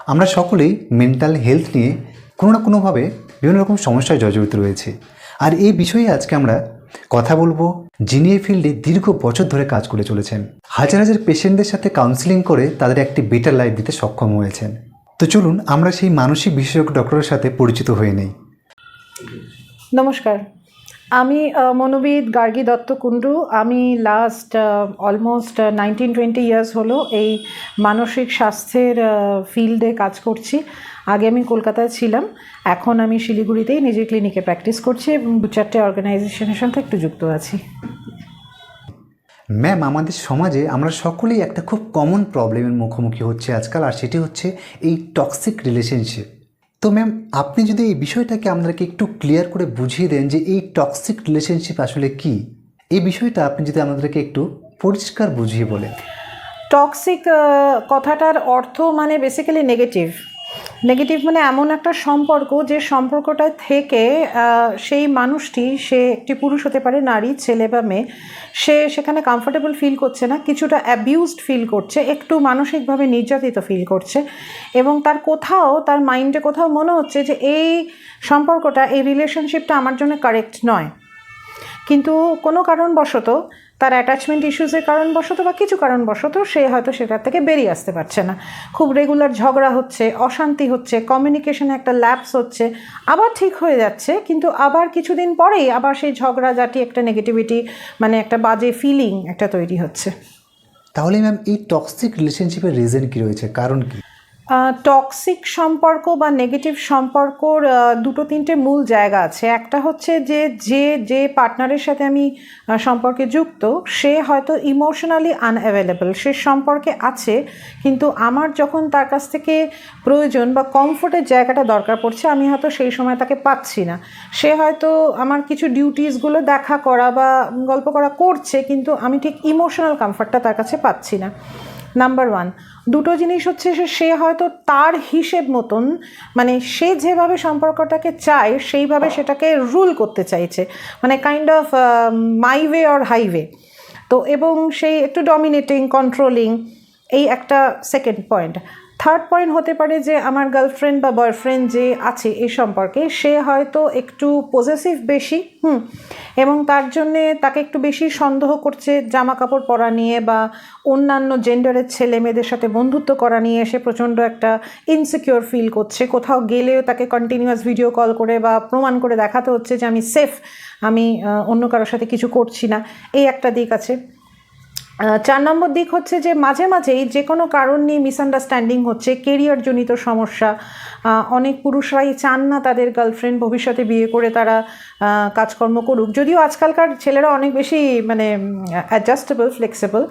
আমরা সকলেই mental health নিয়ে কোনো না কোনোভাবে বিভিন্ন রকম সমস্যায় জর্জরিত রয়েছে। আর এই বিষয়ে আজকে আমরা কথা বলবো যিনি এই ফিল্ডে দীর্ঘ বছর ধরে কাজ করে চলেছেন, হাজার হাজার পেশেন্টদের সাথে কাউন্সিলিং করে তাদের একটি বেটার লাইফ দিতে সক্ষম হয়েছেন। তো চলুন আমরা সেই মানসিক বিশেষজ্ঞ ডক্টরের সাথে পরিচিত হয়ে নেই। নমস্কার, আমি মনোবিদ গার্গী দত্ত কুণ্ডু। আমি লাস্ট অলমোস্ট 19-20 ইয়ার্স হলো এই মানসিক স্বাস্থ্যের ফিল্ডে কাজ করছি। আগে আমি কলকাতায় ছিলাম, এখন আমি শিলিগুড়িতেই নিজের ক্লিনিকে প্র্যাকটিস করছি এবং 2-4টে অর্গানাইজেশনের সাথে একটু যুক্ত আছি। ম্যাম, আমাদের সমাজে আমরা সকলেই একটা খুব কমন প্রবলেমের মুখোমুখি হচ্ছে আজকাল, আর সেটি হচ্ছে এই টক্সিক রিলেশনশিপ। তো ম্যাম, আপনি যদি এই বিষয়টাকে আমাদেরকে একটু ক্লিয়ার করে বুঝিয়ে দেন যে এই টক্সিক রিলেশনশিপ আসলে কি, এই বিষয়টা আপনি যদি আমাদেরকে একটু পরিষ্কার বুঝিয়ে বলেন। টক্সিক কথাটার অর্থ মানে বেসিক্যালি নেগেটিভ মানে এমন একটা সম্পর্ক যে সম্পর্কটা থেকে সেই মানুষটি, সে একটি পুরুষ হতে পারে, নারী, ছেলে বা মেয়ে, সে সেখানে কমফোর্টেবল ফিল করছে না, কিছুটা অ্যাবিউজড ফিল করছে, একটু মানসিকভাবে নির্যাতিত ফিল করছে এবং তার কোথাও, তার মাইন্ডে কোথাও মনে হচ্ছে যে এই সম্পর্কটা, এই রিলেশনশিপটা আমার জন্য কারেক্ট নয়। কিন্তু কোনো কারণবশত, তার অ্যাটাচমেন্ট ইস্যুসের কারণবশত বা কিছু কারণবশত সে হয়তো সেটার থেকে বেরিয়ে আসতে পারছে না। খুব রেগুলার ঝগড়া হচ্ছে, অশান্তি হচ্ছে, কমিউনিকেশনে একটা ল্যাপস হচ্ছে, আবার ঠিক হয়ে যাচ্ছে, কিন্তু আবার কিছুদিন পরেই আবার সেই ঝগড়াঝাটি, একটা নেগেটিভিটি, মানে একটা বাজে ফিলিং একটা তৈরি হচ্ছে। তাহলে ম্যাম, এই টক্সিক রিলেশনশিপের রিজন কি রয়েছে, কারণ কি? টক্সিক সম্পর্ক বা নেগেটিভ সম্পর্কর 2-3টে মূল জায়গা আছে। একটা হচ্ছে যে পার্টনারের সাথে আমি সম্পর্কে যুক্ত, সে হয়তো ইমোশনালি আনঅ্যাভেলেবল, সে সম্পর্কে আছে, কিন্তু আমার যখন তার কাছ থেকে প্রয়োজন বা কমফোর্টের জায়গাটা দরকার পড়ছে, আমি হয়তো সেই সময় তাকে পাচ্ছি না। সে হয়তো আমার কিছু ডিউটিসগুলো দেখা করা বা গল্প করা করছে, কিন্তু আমি ঠিক ইমোশনাল কমফর্টটা তার কাছে পাচ্ছি না। নাম্বার 1। দুটো জিনিস হচ্ছে, সে হয়তো তার হিসেব মতন, মানে সে যেভাবে সম্পর্কটাকে চায় সেইভাবে সেটাকে রুল করতে চাইছে, মানে kind of my way or highway. তো এবং সেই একটু ডমিনেটিং, কন্ট্রোলিং, এই একটা সেকেন্ড পয়েন্ট। থার্ড পয়েন্ট হতে পারে যে আমার গার্লফ্রেন্ড বা বয়ফ্রেন্ড যে আছে এই সম্পর্কে, সে হয়তো একটু পজেসিভ বেশি, এবং তার জন্যে তাকে একটু বেশি সন্দেহ করছে জামা কাপড় পরা নিয়ে বা অন্যান্য জেন্ডারের ছেলে মেয়েদের সাথে বন্ধুত্ব করা নিয়ে। সে প্রচণ্ড একটা ইনসিকিউর ফিল করছে, কোথাও গেলেও তাকে কন্টিনিউয়াস ভিডিও কল করে বা প্রমাণ করে দেখাতে হচ্ছে যে আমি সেফ, আমি অন্য কারোর সাথে কিছু করছি না। এই একটা দিক আছে। 4 নম্বর দিক হচ্ছে যে মাঝে মাঝেই যে কোনো কারণ নিয়ে মিসআন্ডারস্ট্যান্ডিং হচ্ছে, কেরিয়ারজনিত সমস্যা। অনেক পুরুষরাই চান না তাদের গার্লফ্রেন্ড ভবিষ্যতে বিয়ে করে তারা কাজকর্ম করুক, যদিও আজকালকার ছেলেরা অনেক বেশি মানে অ্যাডজাস্টেবল, ফ্লেক্সিবল।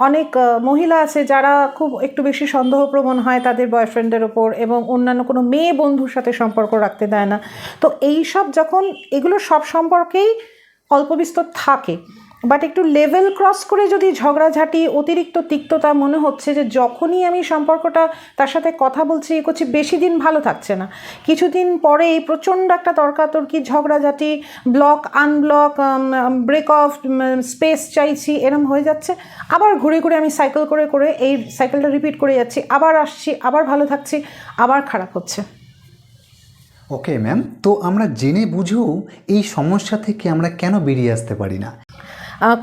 অনেক মহিলা আছে যারা খুব একটু বেশি সন্দেহপ্রবণ হয় তাদের বয়ফ্রেন্ডের ওপর এবং অন্যান্য কোনো মেয়ে বন্ধুর সাথে সম্পর্ক রাখতে দেয় না। তো এই সব যখন, এগুলো সব সম্পর্কেই অল্প বিস্তর থাকে, বাট একটু লেভেল ক্রস করে যদি ঝগড়াঝাটি, অতিরিক্ত তিক্ততা মনে হচ্ছে যে যখনই আমি সম্পর্কটা তার সাথে কথা বলছি, এ করছি, বেশি দিন ভালো থাকছে না, কিছুদিন পরেই প্রচণ্ড একটা তর্কাতর্কি, ঝগড়াঝাটি, block, unblock, break off, space চাইছি, এরম হয়ে যাচ্ছে। আবার ঘুরে ঘুরে আমি সাইকেল করে করে এই সাইকেলটা রিপিট করে যাচ্ছি, আবার আসছি, আবার ভালো থাকছি, আবার খারাপ হচ্ছে। ওকে ম্যাম, তো আমরা জেনে বুঝেও এই সমস্যা থেকে আমরা কেন বেরিয়ে আসতে পারি না?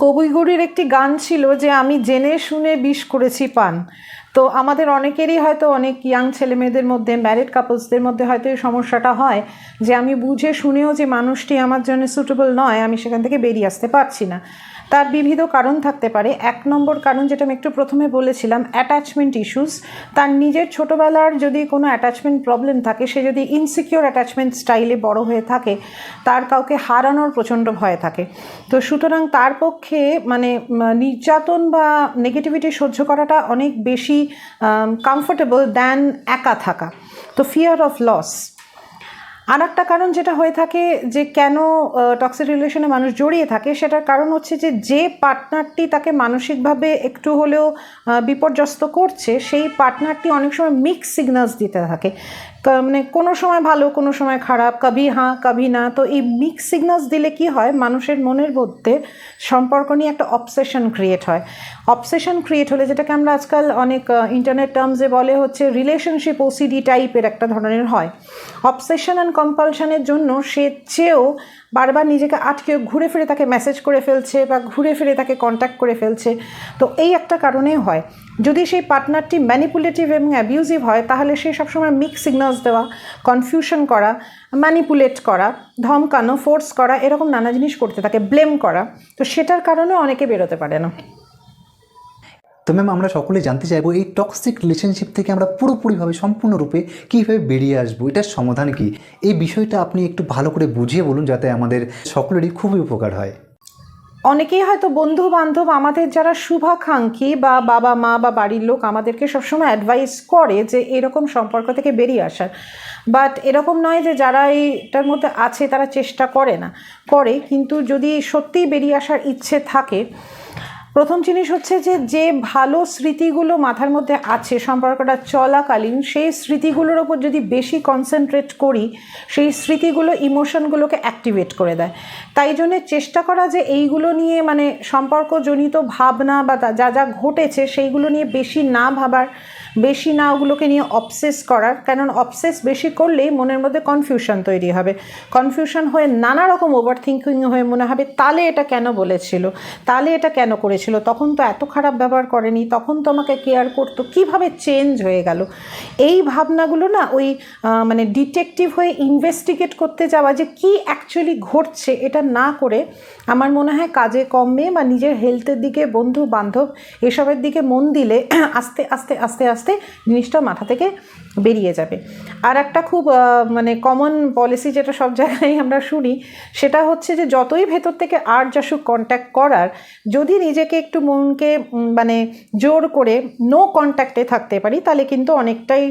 কবিগুরুর একটি গান ছিল যে আমি জেনে শুনে বিষ করেছি পান। তো আমাদের অনেকেরই হয়তো, অনেক ইয়াং ছেলে মেয়েদের মধ্যে, ম্যারিড কাপলসদের মধ্যে হয়তো এই সমস্যাটা হয় যে আমি বুঝে শুনেও যে মানুষটি আমার জন্য সুটেবল নয়, আমি সেখান থেকে বেরিয়ে আসতে পারছি না। তার বিবিধ কারণ থাকতে পারে। 1 নম্বর কারণ, যেটা আমি একটু প্রথমে বলেছিলাম, অ্যাটাচমেন্ট ইস্যুস। তার নিজের ছোটোবেলার যদি কোনো অ্যাটাচমেন্ট প্রবলেম থাকে, সে যদি ইনসিকিউর অ্যাটাচমেন্ট স্টাইলে বড় হয়ে থাকে, তার কাউকে হারানোর প্রচণ্ড ভয় থাকে। তো সুতরাং তার পক্ষে মানে নির্যাতন বা নেগেটিভিটি সহ্য করাটা অনেক বেশি কমফোর্টেবল দ্যান একা থাকা। তো ফিয়ার অফ লস। আর একটা কারণ যেটা হয়ে থাকে যে কেন টক্সিক রিলেশনে মানুষ জড়িয়ে থাকে, সেটার কারণ হচ্ছে যে পার্টনারটি তাকে মানসিকভাবে একটু হলেও বিপর্যস্ত করছে, সেই পার্টনারটি অনেক সময় মিক্স সিগন্যালস দিতে থাকে। মানে কোনো সময় ভালো কোনো সময় খারাপ, কভি হ্যাঁ কভি না। তো এই মিক্স সিগন্যালস দিলে কি হয়, মানুষের মনের মধ্যে সম্পর্ক নিয়ে একটা অবসেশন ক্রিয়েট হয়। অবসেশন ক্রিয়েট হলে, যেটাকে আমরা আজকাল অনেক ইন্টারনেট টার্মসে বলে হচ্ছে রিলেশনশিপ ওসিডি টাইপের একটা ধরনের হয়। অবসেশন অ্যান্ড কম্পালশনের জন্য সে চেয়েও বারবার নিজেকে আটকে ঘুরে ফিরে তাকে মেসেজ করে ফেলছে বা ঘুরে ফিরে তাকে কন্ট্যাক্ট করে ফেলছে। তো এই একটা কারণেই হয়। যদি সেই পার্টনারটি ম্যানিপুলেটিভ এবং অ্যাবিউজিভ হয়, তাহলে সে সবসময় মিক্স সিগন্যালস দেওয়া, কনফিউশন করা, ম্যানিপুলেট করা, ধমকানো, ফোর্স করা, এরকম নানা জিনিস করতে থাকে, ব্লেম করা। তো সেটার কারণে অনেকে বেরোতে পারে না। তো ম্যাম, আমরা সকলেই জানতে চাইবো এই টক্সিক রিলেশনশিপ থেকে আমরা পুরোপুরিভাবে সম্পূর্ণরূপে কীভাবে বেরিয়ে আসবো, এটার সমাধান কি? এই বিষয়টা আপনি একটু ভালো করে বুঝিয়ে বলুন, যাতে আমাদের সকলেরই খুবই উপকার হয়। অনেকেই হয়তো বন্ধু বান্ধব, আমাদের যারা শুভাকাঙ্ক্ষী বা বাবা মা বা বাড়ির লোক আমাদেরকে সবসময় অ্যাডভাইস করে যে এরকম সম্পর্ক থেকে বেরিয়ে আসার। বাট এরকম নয় যে যারা এইটার মধ্যে আছে তারা চেষ্টা করে না, করে। কিন্তু যদি সত্যিই বেরিয়ে আসার ইচ্ছে থাকে, প্রথম জিনিস হচ্ছে যে ভালো স্মৃতিগুলো মাথার মধ্যে আছে সম্পর্কটা চলাকালীন, সেই স্মৃতিগুলোর ওপর যদি বেশি কনসেন্ট্রেট করি, সেই স্মৃতিগুলো ইমোশনগুলোকে অ্যাক্টিভেট করে দেয়। তাই জন্যে চেষ্টা করা যে এইগুলো নিয়ে, মানে সম্পর্কজনিত ভাবনা বা যা যা ঘটেছে সেইগুলো নিয়ে বেশি না ভাবার, বেশি না ওগুলোকে নিয়ে অবসেস করার। কারণ অবসেস বেশি করলেই মনের মধ্যে কনফিউশন তৈরি হবে। কনফিউশন হয়ে নানা রকম ওভার থিঙ্কিং হয়ে মনে হবে তাহলে এটা কেন বলেছিল, তাহলে এটা কেন করেছিল, তখন তো এত খারাপ ব্যবহার করেনি, তখন তো আমাকে কেয়ার করতো, কীভাবে চেঞ্জ হয়ে গেল। এই ভাবনাগুলো না ওই মানে ডিটেকটিভ হয়ে ইনভেস্টিগেট করতে যাওয়া যে কি অ্যাকচুয়ালি ঘটছে, এটা না করে আমার মনে হয় কাজে কমে বা নিজের হেলথের দিকে, বন্ধু বান্ধব এসবের দিকে মন দিলে আস্তে আস্তে আস্তে আস্তে জিনিসটা মাথা থেকে বেরিয়ে যাবে। আর একটা খুব মানে কমন পলিসি যেটা সব জায়গায় আমরা শুনি, সেটা হচ্ছে যে যতই ভেতর থেকে আর যাসুক কন্ট্যাক্ট করার, যদি নিজেকে একটু মনকে মানে জোর করে নো কন্ট্যাক্টে থাকতে পারি, তাহলে কিন্তু অনেকটাই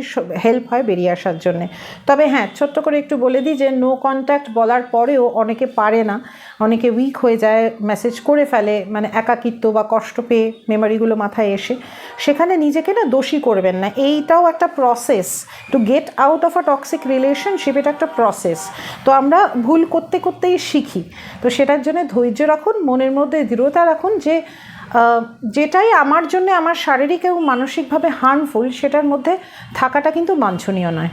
হেল্প হয় বেরিয়ে আসার জন্যে। তবে হ্যাঁ, ছোট্ট করে একটু বলে দিই যে নো কন্ট্যাক্ট বলার পরেও অনেকে পারে না, অনেকে উইক হয়ে যায়, মেসেজ করে ফেলে, মানে একাকিত্ব বা কষ্ট পেয়ে মেমোরিগুলো মাথায় এসে। সেখানে নিজেকে না দোষী করবেন না, এইটাও একটা process to get out of a toxic relationship. এটা একটা প্রসেস। তো আমরা ভুল করতে করতেই শিখি। তো সেটার জন্য ধৈর্য রাখুন, মনের মধ্যে দৃঢ়তা রাখুন যে যেটাই আমার জন্য আমার শারীরিক এবং মানসিকভাবে হার্মফুল, সেটার মধ্যে থাকাটা কিন্তু বাঞ্ছনীয় নয়।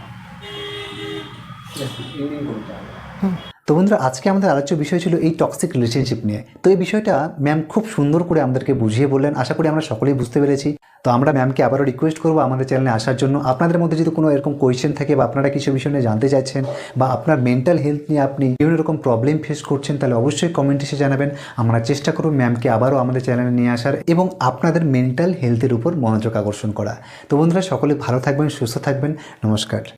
তো বন্ধুরা, আজকে আমাদের আলোচ্য বিষয় ছিল এই টক্সিক রিলেশনশিপ নিয়ে। তো এই বিষয়টা ম্যাম খুব সুন্দর করে আমাদেরকে বুঝিয়ে বললেন। আশা করি আমরা সকলেই বুঝতে পেরেছি। তো আমরা ম্যামকে আবারও রিকোয়েস্ট করবো আমাদের চ্যানেলে আসার জন্য। আপনাদের মধ্যে যদি কোনো এরকম কোয়েশ্চেন থাকে বা আপনারা কিছু বিষয় নিয়ে জানতে চাইছেন বা আপনার মেন্টাল হেলথ নিয়ে আপনি বিভিন্ন রকম প্রবলেম ফেস করছেন, তাহলে অবশ্যই কমেন্ট এসে জানাবেন। আমরা চেষ্টা করব ম্যামকে আবারও আমাদের চ্যানেলে নিয়ে আসার এবং আপনাদের মেন্টাল হেলথের উপর মনোযোগ আকর্ষণ করা। তো বন্ধুরা, সকলে ভালো থাকবেন, সুস্থ থাকবেন। নমস্কার।